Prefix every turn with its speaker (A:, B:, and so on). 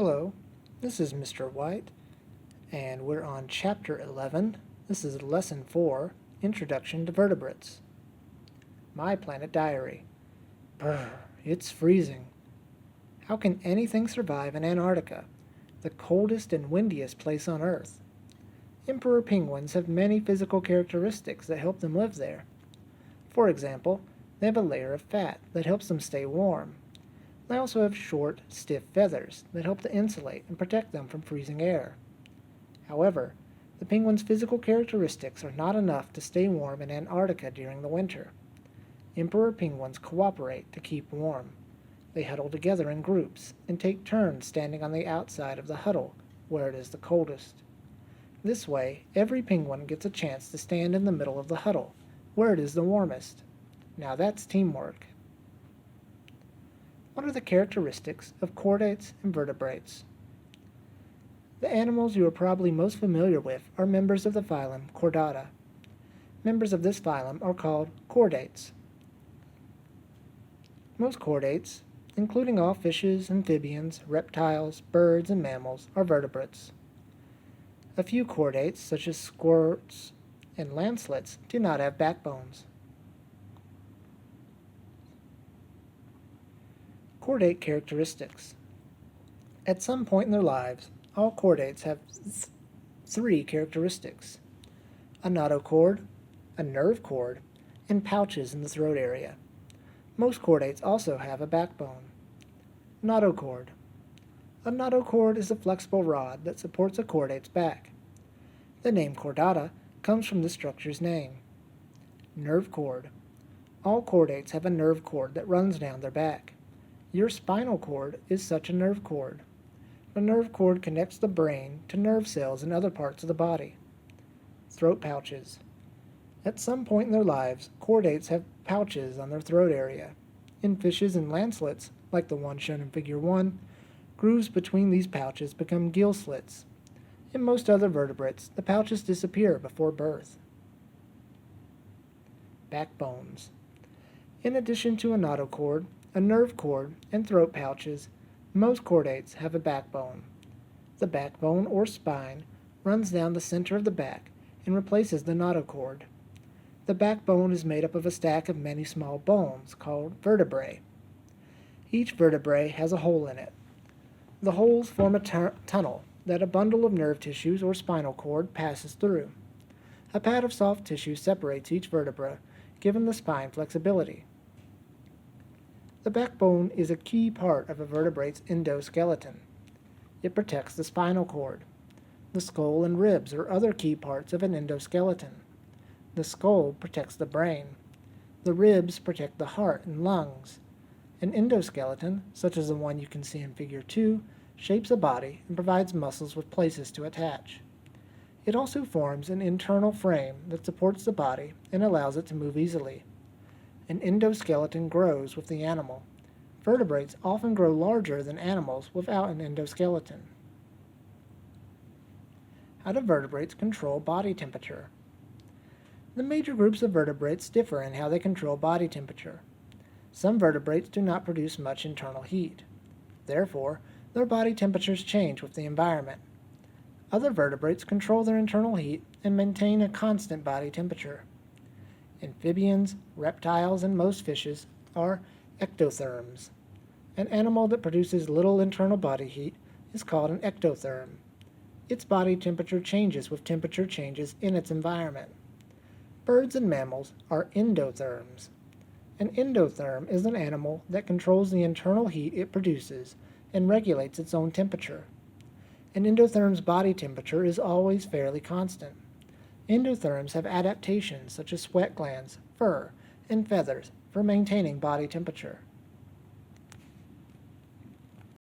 A: Hello, this is Mr. White, and we're on Chapter 11. This is Lesson 4, Introduction to Vertebrates. My Planet Diary. Brr, it's freezing. How can anything survive in Antarctica, the coldest and windiest place on Earth? Emperor penguins have many physical characteristics that help them live there. For example, they have a layer of fat that helps them stay warm. They also have short, stiff feathers that help to insulate and protect them from freezing air. However, the penguin's physical characteristics are not enough to stay warm in Antarctica during the winter. Emperor penguins cooperate to keep warm. They huddle together in groups and take turns standing on the outside of the huddle where it is the coldest. This way, every penguin gets a chance to stand in the middle of the huddle, where it is the warmest. Now that's teamwork. What are the characteristics of chordates and vertebrates? The animals you are probably most familiar with are members of the phylum Chordata. Members of this phylum are called chordates. Most chordates, including all fishes, amphibians, reptiles, birds, and mammals, are vertebrates. A few chordates, such as squirts and lancelets, do not have backbones. Chordate characteristics. At some point in their lives, all chordates have three characteristics: a notochord, a nerve cord, and pouches in the throat area. Most chordates also have a backbone. Notochord. A notochord is a flexible rod that supports a chordate's back. The name chordata comes from the structure's name. Nerve cord. All chordates have a nerve cord that runs down their back. Your spinal cord is such a nerve cord. The nerve cord connects the brain to nerve cells in other parts of the body. Throat pouches. At some point in their lives, chordates have pouches on their throat area. In fishes and lancelets, like the one shown in Figure 1, grooves between these pouches become gill slits. In most other vertebrates, the pouches disappear before birth. Backbones. In addition to a notochord, a nerve cord, and throat pouches, most chordates have a backbone. The backbone, or spine, runs down the center of the back and replaces the notochord. The backbone is made up of a stack of many small bones called vertebrae. Each vertebrae has a hole in it. The holes form a tunnel that a bundle of nerve tissues or spinal cord passes through. A pad of soft tissue separates each vertebra, giving the spine flexibility. The backbone is a key part of a vertebrate's endoskeleton. It protects the spinal cord. The skull and ribs are other key parts of an endoskeleton. The skull protects the brain. The ribs protect the heart and lungs. An endoskeleton, such as the one you can see in Figure 2, shapes a body and provides muscles with places to attach. It also forms an internal frame that supports the body and allows it to move easily. An endoskeleton grows with the animal. Vertebrates often grow larger than animals without an endoskeleton. How do vertebrates control body temperature? The major groups of vertebrates differ in how they control body temperature. Some vertebrates do not produce much internal heat. Therefore, their body temperatures change with the environment. Other vertebrates control their internal heat and maintain a constant body temperature. Amphibians, reptiles, and most fishes are ectotherms. An animal that produces little internal body heat is called an ectotherm. Its body temperature changes with temperature changes in its environment. Birds and mammals are endotherms. An endotherm is an animal that controls the internal heat it produces and regulates its own temperature. An endotherm's body temperature is always fairly constant. Endotherms have adaptations such as sweat glands, fur, and feathers for maintaining body temperature.